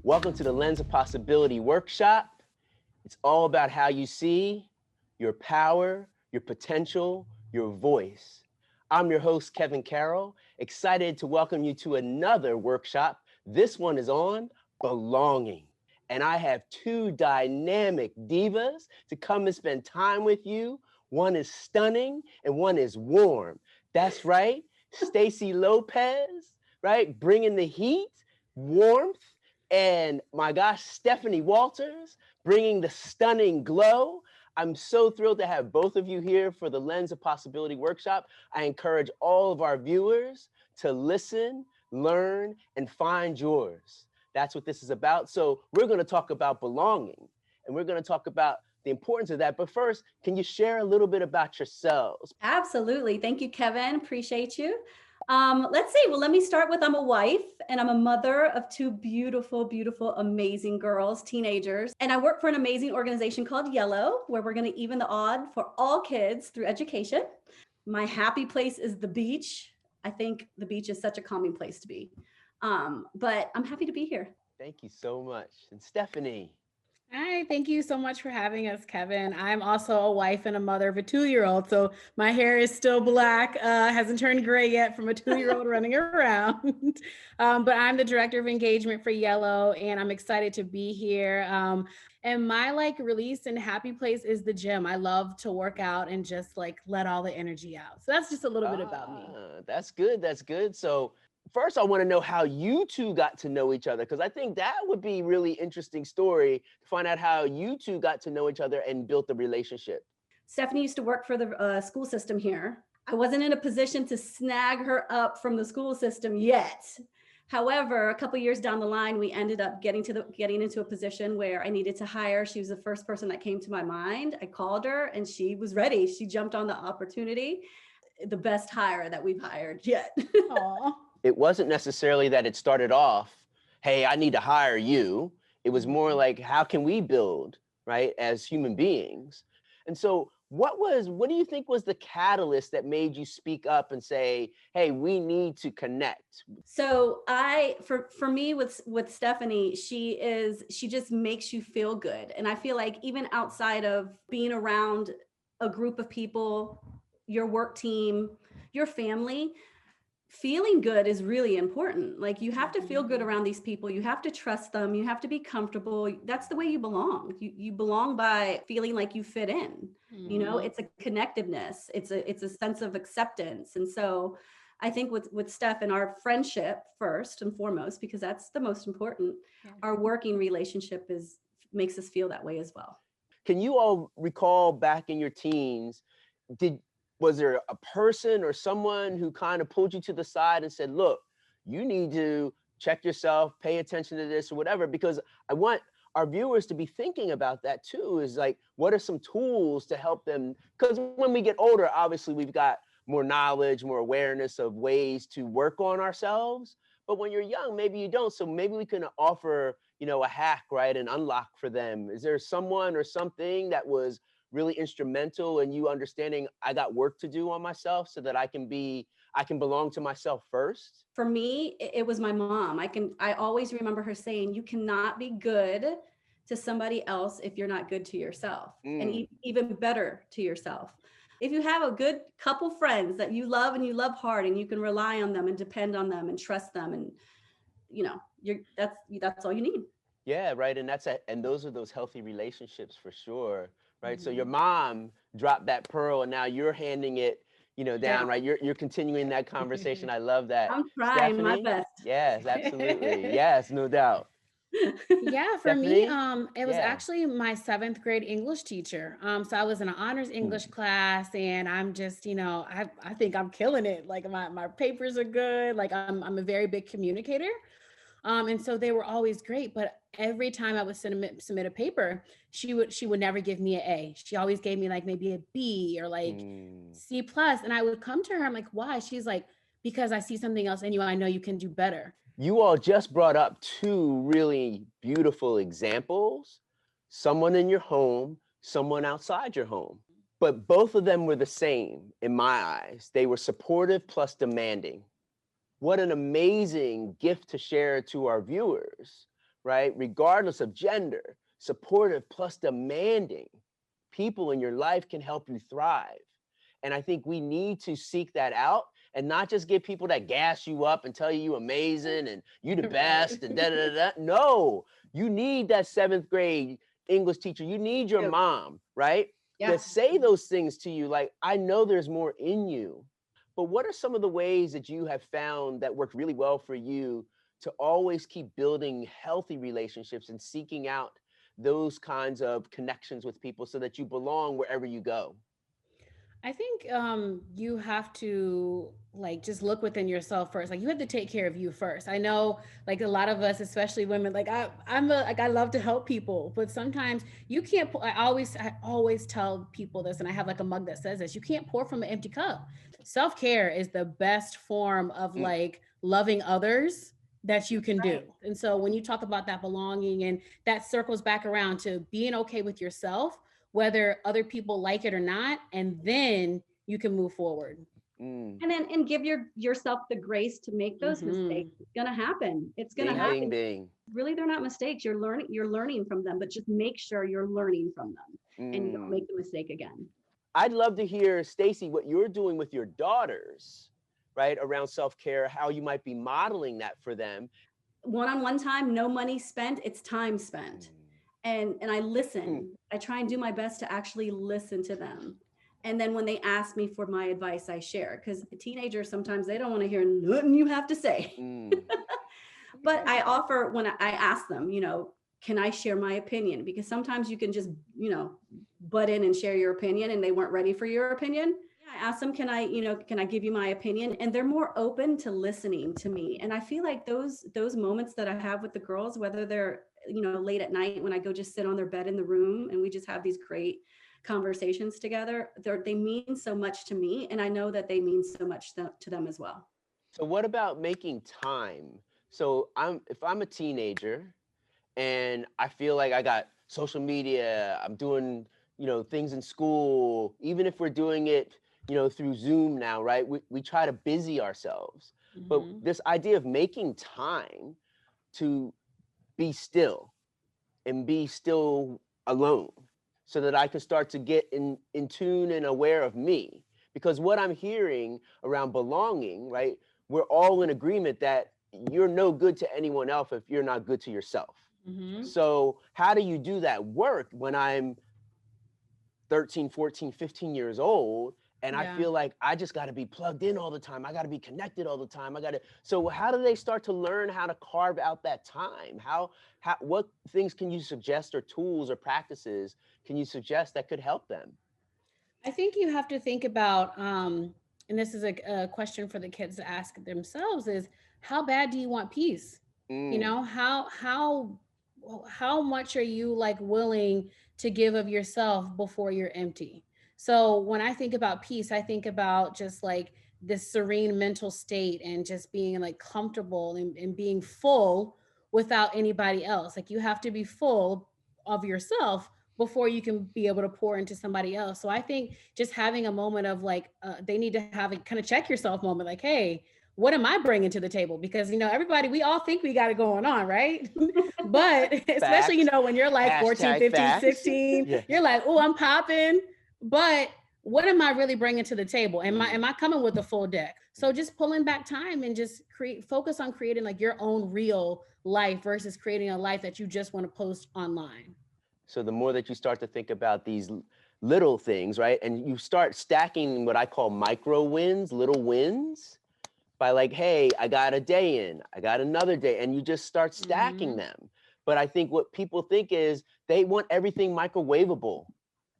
Welcome to the Lens of Possibility workshop. It's all about how you see your power, your potential, your voice. I'm your host, Kevin Carroll, excited to welcome you to another workshop. This one is on belonging. And I have two dynamic divas to come and spend time with you. One is stunning and one is warm. That's right, Stacey Lopez, right? Bringing the heat, warmth, and my gosh, Stephanie Walters, bringing the stunning glow. I'm so thrilled to have both of you here for the Lens of Possibility workshop. I encourage all of our viewers to listen, learn, and find yours. That's what this is about. So we're going to talk about belonging, and we're going to talk about the importance of that. But first, can you share a little bit about yourselves? Absolutely. Thank you, Kevin. Appreciate you. Let's see. Well, let me start with I'm a wife and I'm a mother of two beautiful, beautiful, amazing girls, teenagers. And I work for an amazing organization called Yellow, where we're going to even the odd for all kids through education. My happy place is the beach. I think the beach is such a calming place to be. But I'm happy to be here. Thank you so much. And Stephanie. Hi, thank you so much for having us, Kevin. I'm also a wife and a mother of a 2-year-old, so my hair is still black, hasn't turned gray yet from a 2-year-old running around. But I'm the director of engagement for Yellow, and I'm excited to be here. And my release and happy place is the gym. I love to work out and just let all the energy out. So that's just a little bit about me. That's good. That's good. So first, I want to know how you two got to know each other, because I think that would be a really interesting story to find out how you two got to know each other and built the relationship. Stephanie used to work for the school system here. I wasn't in a position to snag her up from the school system yet. However, a couple years down the line, we ended up getting into a position where I needed to hire. She was the first person that came to my mind. I called her and she was ready. She jumped on the opportunity. The best hire that we've hired yet. Aw. It wasn't necessarily that it started off, hey, I need to hire you. It was more like, how can we build, right, as human beings? And so what do you think was the catalyst that made you speak up and say, hey, we need to connect? So for me with Stephanie, she just makes you feel good. And I feel like even outside of being around a group of people, your work team, your family, feeling good is really important. Like you have to feel good around these people. You have to trust them. You have to be comfortable. That's the way you belong. You belong by feeling like you fit in. You know, it's a connectiveness. It's a sense of acceptance. And so I think with Steph and our friendship first and foremost, because that's the most important, our working relationship makes us feel that way as well. Can you all recall back in your teens, was there a person or someone who kind of pulled you to the side and said, look, you need to check yourself, pay attention to this or whatever? Because I want our viewers to be thinking about that too, is like, what are some tools to help them? Because when we get older, obviously we've got more knowledge, more awareness of ways to work on ourselves. But when you're young, maybe you don't. So maybe we can offer, a hack, right? An unlock for them. Is there someone or something that was really instrumental in you understanding I got work to do on myself so that I can belong to myself first? For me, it was my mom. I always remember her saying, you cannot be good to somebody else if you're not good to yourself, and even better to yourself. If you have a good couple friends that you love and you love hard and you can rely on them and depend on them and trust them, and that's all you need. Yeah, right. And those are those healthy relationships for sure. Right. So your mom dropped that pearl and now you're handing it, down, right? You're continuing that conversation. I love that. I'm trying my Stephanie? best. Yes, absolutely. Yes, no doubt. Yeah, for me, Stephanie? it was Yeah. actually my 7th grade English teacher. So I was in an honors English class, and I'm just, I think I'm killing it. Like my papers are good. Like I'm a very big communicator. And so they were always great, but every time I would submit a paper, she would never give me an A. She always gave me maybe a B or C plus. And I would come to her, I'm like, why? She's like, because I see something else in you. I know you can do better. You all just brought up two really beautiful examples, someone in your home, someone outside your home. But both of them were the same in my eyes. They were supportive plus demanding. What an amazing gift to share to our viewers, right? Regardless of gender, supportive plus demanding people in your life can help you thrive. And I think we need to seek that out and not just get people that gas you up and tell you you're amazing and you the best and da da da da. No, you need that 7th grade English teacher. You need your mom, right? Yeah. To say those things to you, like, I know there's more in you. But what are some of the ways that you have found that work really well for you to always keep building healthy relationships and seeking out those kinds of connections with people so that you belong wherever you go? I think you have to like just look within yourself first. Like you have to take care of you first. I know like a lot of us, especially women, like I love to help people, but sometimes you can't. I always tell people this, and I have like a mug that says this: you can't pour from an empty cup. Self-care is the best form of like loving others that you can do. And so when you talk about that belonging, and that circles back around to being okay with yourself, whether other people like it or not, and then you can move forward. And give yourself the grace to make those mistakes. It's gonna happen. It's gonna happen. Bing, bing. Really, they're not mistakes. You're learning from them, but just make sure you're learning from them and you don't make the mistake again. I'd love to hear, Stacey, what you're doing with your daughters, right, around self-care, how you might be modeling that for them. One-on-one time, no money spent, it's time spent. And I listen. I try and do my best to actually listen to them. And then when they ask me for my advice, I share, because teenagers, sometimes they don't want to hear nothing you have to say. But I offer, when I ask them, can I share my opinion? Because sometimes you can just, butt in and share your opinion and they weren't ready for your opinion. I ask them, can I give you my opinion? And they're more open to listening to me. And I feel like those moments that I have with the girls, whether they're, late at night when I go just sit on their bed in the room and we just have these great conversations together, they mean so much to me. And I know that they mean so much to them as well. So what about making time? So if I'm a teenager and I feel like I got social media, I'm doing, things in school, even if we're doing it, through Zoom now, right? We try to busy ourselves. But this idea of making time to be still and be still alone so that I can start to get in tune and aware of me. Because what I'm hearing around belonging, right? We're all in agreement that you're no good to anyone else if you're not good to yourself. So how do you do that work when I'm 13, 14, 15 years old and I feel like I just got to be plugged in all the time. I got to be connected all the time. So how do they start to learn how to carve out that time? What things can you suggest, or tools or practices can you suggest that could help them? I think you have to think about, and this is a question for the kids to ask themselves, is how bad do you want peace? How much are you like willing to give of yourself before you're empty? So when I think about peace, I think about just like this serene mental state and just being like comfortable and being full without anybody else. Like you have to be full of yourself before you can be able to pour into somebody else. So I think just having a moment of like, they need to have a kind of check yourself moment, like, hey, what am I bringing to the table? Because, everybody, we all think we got it going on, right? But especially, when you're like 14, 15, 16, you're like, oh, I'm popping. But what am I really bringing to the table? Am I coming with a full deck? So just pulling back time and just focus on creating like your own real life versus creating a life that you just want to post online. So the more that you start to think about these little things, right? And you start stacking what I call micro wins, little wins, by like, hey, I got a day in, I got another day, and you just start stacking them. But I think what people think is they want everything microwavable.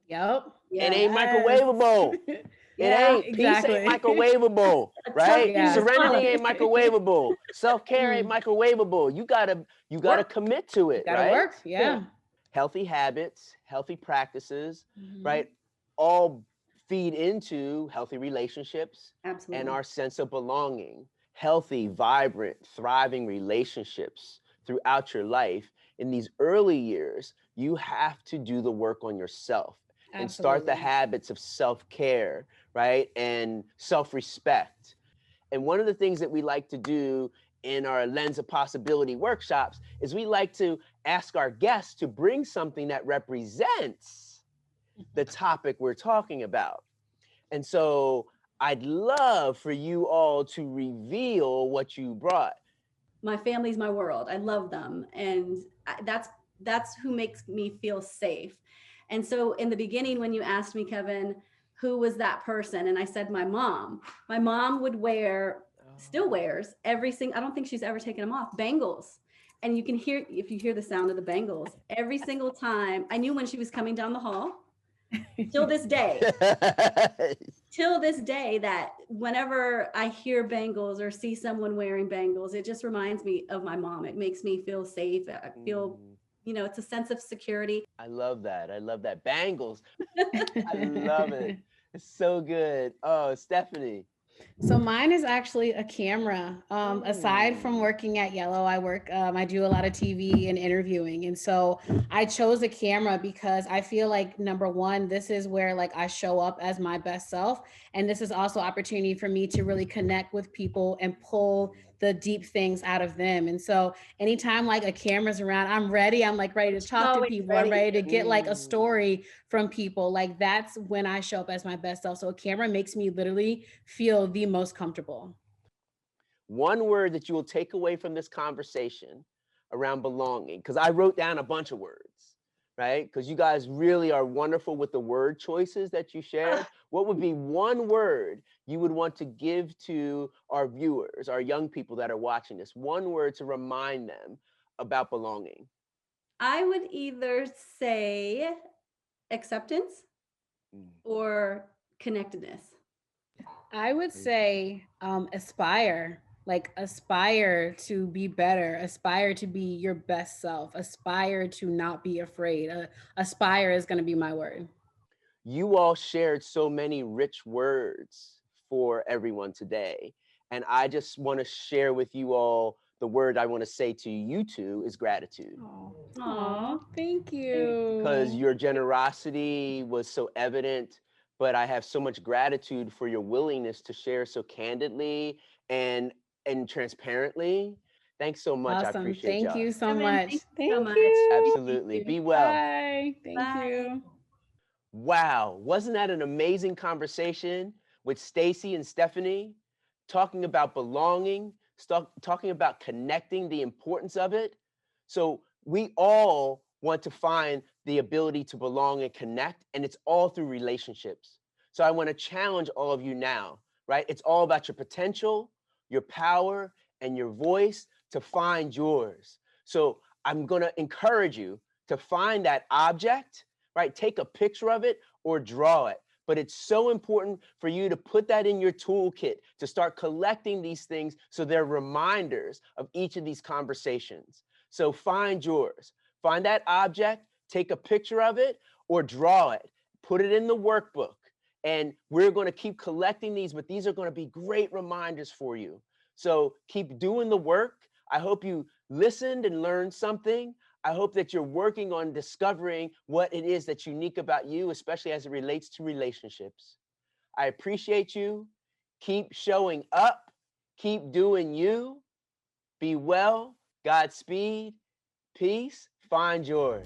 Yep. It ain't microwavable. It ain't. Exactly. Peace ain't microwavable, right? Yeah. Serenity ain't microwavable. Self-care ain't microwavable. You gotta commit to it, gotta right? Work. Yeah. Healthy habits, healthy practices, right? All feed into healthy relationships. Absolutely. And our sense of belonging. Healthy, vibrant, thriving relationships throughout your life. In these early years, you have to do the work on yourself. Absolutely. And start the habits of self-care, right? And self-respect. And one of the things that we like to do in our Lens of Possibility workshops is we like to ask our guests to bring something that represents the topic we're talking about. And so I'd love for you all to reveal what you brought. My family's my world. I love them. And that's who makes me feel safe. And so in the beginning, when you asked me, Kevin, who was that person? And I said, my mom. My mom would wear, still wears every single, I don't think she's ever taken them off, bangles. And you can hear, if you hear the sound of the bangles, every single time. I knew when she was coming down the hall. Till this day, that whenever I hear bangles or see someone wearing bangles, it just reminds me of my mom. It makes me feel safe. I feel, it's a sense of security. I love that. I love that. Bangles. I love it. It's so good. Oh, Stephanie. So mine is actually a camera. Aside from working at Yellow, I do a lot of TV and interviewing. And so I chose a camera because I feel like, number one, this is where like I show up as my best self. And this is also opportunity for me to really connect with people and pull the deep things out of them. And so anytime like a camera's around, I'm ready. I'm like ready to talk to people. I'm ready to get like a story from people. Like that's when I show up as my best self. So a camera makes me literally feel the most comfortable. One word that you will take away from this conversation around belonging, because I wrote down a bunch of words, right? Because you guys really are wonderful with the word choices that you shared. What would be one word you would want to give to our viewers, our young people that are watching this? One word to remind them about belonging. I would either say acceptance or connectedness. I would say aspire, like aspire to be better, aspire to be your best self, aspire to not be afraid. Aspire is going to be my word. You all shared so many rich words for everyone today. And I just want to share with you all the word I want to say to you two is gratitude. Aw, thank you. Because your generosity was so evident, but I have so much gratitude for your willingness to share so candidly and transparently. Thanks so much. Awesome. I appreciate y'all. Thank you so Kevin, much. thank you so much. Absolutely. Be well. Bye. Thank you. Wow, wasn't that an amazing conversation with Stacey and Stephanie, talking about belonging, talking about connecting, the importance of it. So we all want to find the ability to belong and connect, and it's all through relationships. So I want to challenge all of you now, right? It's all about your potential, your power, and your voice to find yours. So I'm going to encourage you to find that object, right? Take a picture of it or draw it. But it's so important for you to put that in your toolkit to start collecting these things so they're reminders of each of these conversations. So find yours. Find that object, take a picture of it or draw it. Put it in the workbook. And we're going to keep collecting these, but these are going to be great reminders for you. So keep doing the work. I hope you listened and learned something. I hope that you're working on discovering what it is that's unique about you, especially as it relates to relationships. I appreciate you. Keep showing up. Keep doing you. Be well. Godspeed. Peace. Find yours.